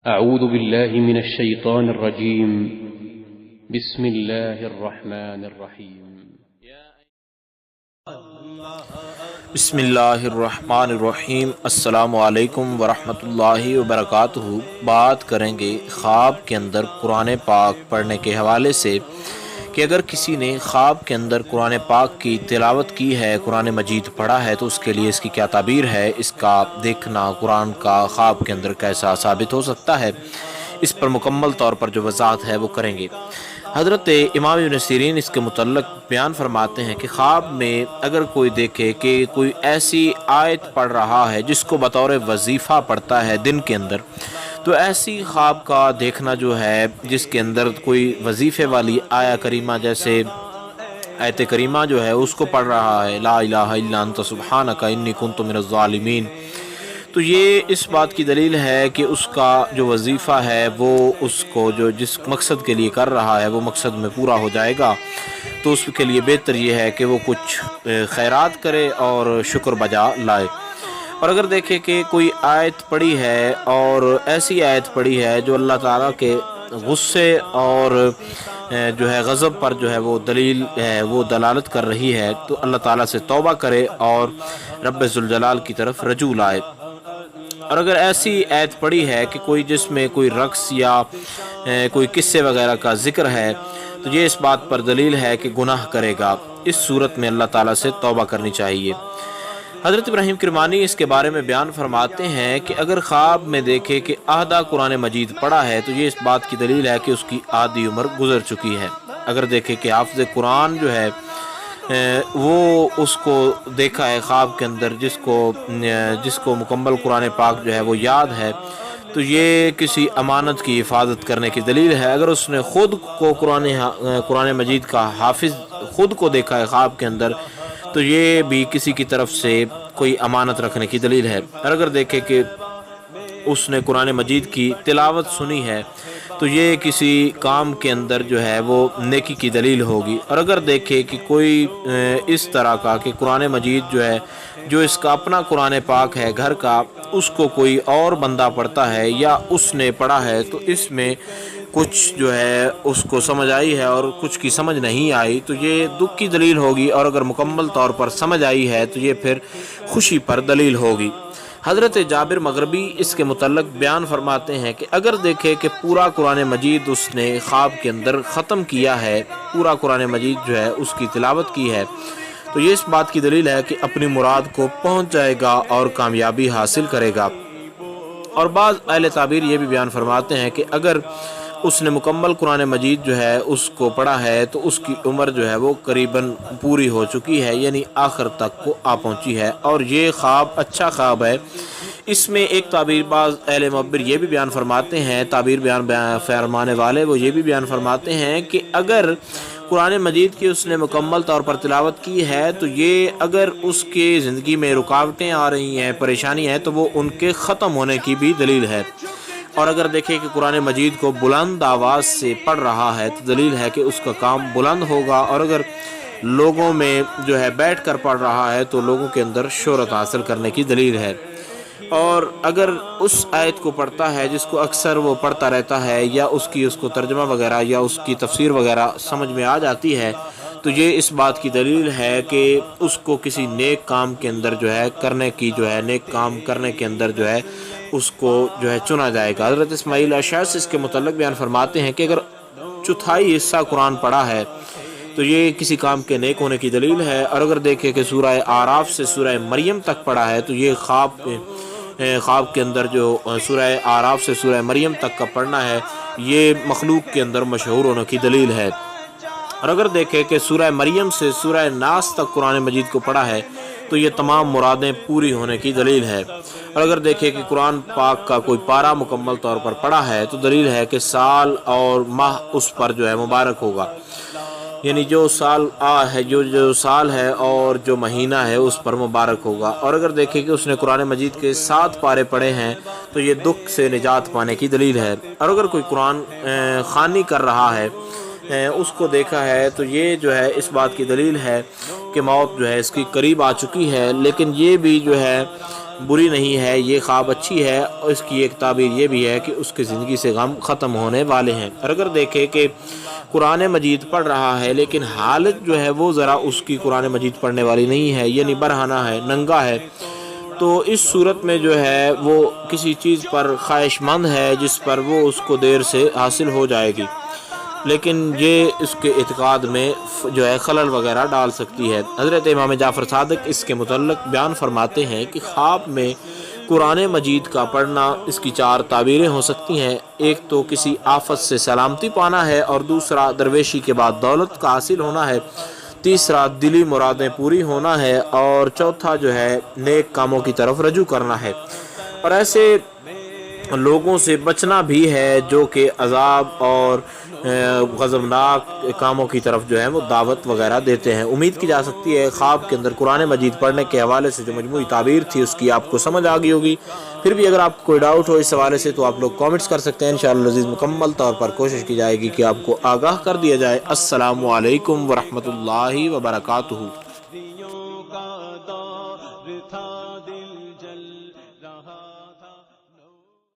أعوذ بالله من الشيطان الرجيم بسم الله الرحمن الرحيم بسم اللہ الرحمن الرحیم۔ السلام علیکم ورحمۃ اللہ وبرکاتہ۔ بات کریں گے خواب کے اندر قرآن پاک پڑھنے کے حوالے سے کہ اگر کسی نے خواب کے اندر قرآن پاک کی تلاوت کی ہے، قرآن مجید پڑھا ہے، تو اس کے لیے اس کی کیا تعبیر ہے، اس کا دیکھنا قرآن کا خواب کے اندر کیسا ثابت ہو سکتا ہے، اس پر مکمل طور پر جو وضاحت ہے وہ کریں گے۔ حضرت امام ابن سیرین اس کے متعلق بیان فرماتے ہیں کہ خواب میں اگر کوئی دیکھے کہ کوئی ایسی آیت پڑھ رہا ہے جس کو بطور وظیفہ پڑھتا ہے دن کے اندر، تو ایسی خواب کا دیکھنا جو ہے جس کے اندر کوئی وظیفے والی آیا کریمہ جیسے آیت کریمہ جو ہے اس کو پڑھ رہا ہے، لا الہ الا انت سبحانک انی کنت من الظالمین، تو یہ اس بات کی دلیل ہے کہ اس کا جو وظیفہ ہے وہ اس کو جو جس مقصد کے لیے کر رہا ہے وہ مقصد میں پورا ہو جائے گا، تو اس کے لیے بہتر یہ ہے کہ وہ کچھ خیرات کرے اور شکر بجا لائے۔ اور اگر دیکھے کہ کوئی آیت پڑھی ہے اور ایسی آیت پڑھی ہے جو اللہ تعالیٰ کے غصے اور جو ہے غضب پر جو ہے وہ دلیل ہے، وہ دلالت کر رہی ہے، تو اللہ تعالیٰ سے توبہ کرے اور رب ذوالجلال کی طرف رجوع لائے۔ اور اگر ایسی آیت پڑھی ہے کہ کوئی جس میں کوئی رقص یا کوئی قصے وغیرہ کا ذکر ہے، تو یہ اس بات پر دلیل ہے کہ گناہ کرے گا، اس صورت میں اللہ تعالیٰ سے توبہ کرنی چاہیے۔ حضرت ابراہیم کرمانی اس کے بارے میں بیان فرماتے ہیں کہ اگر خواب میں دیکھے کہ آدھا قرآن مجید پڑھا ہے تو یہ اس بات کی دلیل ہے کہ اس کی آدھی عمر گزر چکی ہے۔ اگر دیکھے کہ حافظ قرآن جو ہے وہ اس کو دیکھا ہے خواب کے اندر جس کو مکمل قرآن پاک جو ہے وہ یاد ہے، تو یہ کسی امانت کی حفاظت کرنے کی دلیل ہے۔ اگر اس نے خود کو قرآن مجید کا حافظ خود کو دیکھا ہے خواب کے اندر، تو یہ بھی کسی کی طرف سے کوئی امانت رکھنے کی دلیل ہے۔ اور اگر دیکھے کہ اس نے قرآن مجید کی تلاوت سنی ہے، تو یہ کسی کام کے اندر جو ہے وہ نیکی کی دلیل ہوگی۔ اور اگر دیکھے کہ کوئی اس طرح کا کہ قرآن مجید جو ہے جو اس کا اپنا قرآن پاک ہے گھر کا، اس کو کوئی اور بندہ پڑھتا ہے یا اس نے پڑھا ہے، تو اس میں کچھ جو ہے اس کو سمجھ آئی ہے اور کچھ کی سمجھ نہیں آئی، تو یہ دکھ کی دلیل ہوگی، اور اگر مکمل طور پر سمجھ آئی ہے تو یہ پھر خوشی پر دلیل ہوگی۔ حضرت جابر مغربی اس کے متعلق بیان فرماتے ہیں کہ اگر دیکھے کہ پورا قرآن مجید اس نے خواب کے اندر ختم کیا ہے، پورا قرآن مجید جو ہے اس کی تلاوت کی ہے، تو یہ اس بات کی دلیل ہے کہ اپنی مراد کو پہنچ جائے گا اور کامیابی حاصل کرے گا۔ اور بعض اہل تعبیر یہ بھی بیان فرماتے ہیں کہ اگر اس نے مکمل قرآن مجید جو ہے اس کو پڑھا ہے تو اس کی عمر جو ہے وہ قریباً پوری ہو چکی ہے، یعنی آخر تک کو آ پہنچی ہے، اور یہ خواب اچھا خواب ہے۔ اس میں ایک تعبیر بعض اہل معبر یہ بھی بیان فرماتے ہیں، تعبیر بیان فرمانے والے وہ یہ بھی بیان فرماتے ہیں کہ اگر قرآن مجید کی اس نے مکمل طور پر تلاوت کی ہے، تو یہ اگر اس کے زندگی میں رکاوٹیں آ رہی ہیں، پریشانی ہے، تو وہ ان کے ختم ہونے کی بھی دلیل ہے۔ اور اگر دیکھیں کہ قرآن مجید کو بلند آواز سے پڑھ رہا ہے تو دلیل ہے کہ اس کا کام بلند ہوگا، اور اگر لوگوں میں جو ہے بیٹھ کر پڑھ رہا ہے تو لوگوں کے اندر شہرت حاصل کرنے کی دلیل ہے۔ اور اگر اس آیت کو پڑھتا ہے جس کو اکثر وہ پڑھتا رہتا ہے، یا اس کو ترجمہ وغیرہ یا اس کی تفسیر وغیرہ سمجھ میں آ جاتی ہے، تو یہ اس بات کی دلیل ہے کہ اس کو کسی نیک کام کے اندر جو ہے نیک کام کرنے کے اندر جو ہے اس کو جو ہے چنا جائے گا۔ حضرت اسماعیل اشعث اس کے متعلق بیان فرماتے ہیں کہ اگر چوتھائی حصہ قرآن پڑھا ہے تو یہ کسی کام کے نیک ہونے کی دلیل ہے۔ اور اگر دیکھے کہ سورہ اعراف سے سورہ مریم تک پڑھا ہے تو یہ خواب کے اندر جو سورہ اعراف سے سورہ مریم تک کا پڑھنا ہے، یہ مخلوق کے اندر مشہور ہونے کی دلیل ہے۔ اور اگر دیکھے کہ سورہ مریم سے سورہ ناس تک قرآن مجید کو پڑھا ہے تو یہ تمام مرادیں پوری ہونے کی دلیل ہے۔ اور اگر دیکھے کہ قرآن پاک کا کوئی پارہ مکمل طور پر پڑھا ہے تو دلیل ہے کہ سال اور ماہ اس پر جو ہے مبارک ہوگا، یعنی جو سال ہے اور جو مہینہ ہے اس پر مبارک ہوگا۔ اور اگر دیکھیں کہ اس نے قرآن مجید کے 7 پارے پڑھے ہیں تو یہ دکھ سے نجات پانے کی دلیل ہے۔ اور اگر کوئی قرآن خوانی کر رہا ہے، اس کو دیکھا ہے، تو یہ جو ہے اس بات کی دلیل ہے کہ موت جو ہے اس کی قریب آ چکی ہے، لیکن یہ بھی جو ہے بری نہیں ہے، یہ خواب اچھی ہے، اور اس کی ایک تعبیر یہ بھی ہے کہ اس کی زندگی سے غم ختم ہونے والے ہیں۔ اور اگر دیکھیں کہ قرآن مجید پڑھ رہا ہے لیکن حالت جو ہے وہ ذرا اس کی قرآن مجید پڑھنے والی نہیں ہے، یعنی برہنہ ہے، ننگا ہے، تو اس صورت میں جو ہے وہ کسی چیز پر خواہش مند ہے جس پر وہ اس کو دیر سے حاصل ہو جائے گی، لیکن یہ اس کے اعتقاد میں جو ہے خلل وغیرہ ڈال سکتی ہے۔ حضرت امام جعفر صادق اس کے متعلق بیان فرماتے ہیں کہ خواب میں قرآن مجید کا پڑھنا اس کی 4 تعبیریں ہو سکتی ہیں۔ ایک تو کسی آفت سے سلامتی پانا ہے، اور دوسرا درویشی کے بعد دولت کا حاصل ہونا ہے، تیسرا دلی مرادیں پوری ہونا ہے، اور چوتھا جو ہے نیک کاموں کی طرف رجوع کرنا ہے۔ اور ایسے لوگوں سے بچنا بھی ہے جو کہ عذاب اور غضبناک کاموں کی طرف جو ہے وہ دعوت وغیرہ دیتے ہیں۔ امید کی جا سکتی ہے خواب کے اندر قرآن مجید پڑھنے کے حوالے سے جو مجموعی تعبیر تھی اس کی آپ کو سمجھ آ گئی ہوگی۔ پھر بھی اگر آپ کو کوئی ڈاؤٹ ہو اس حوالے سے تو آپ لوگ کامنٹس کر سکتے ہیں، انشاءاللہ عزیز مکمل طور پر کوشش کی جائے گی کہ آپ کو آگاہ کر دیا جائے۔ السلام علیکم ورحمۃ اللہ وبرکاتہ۔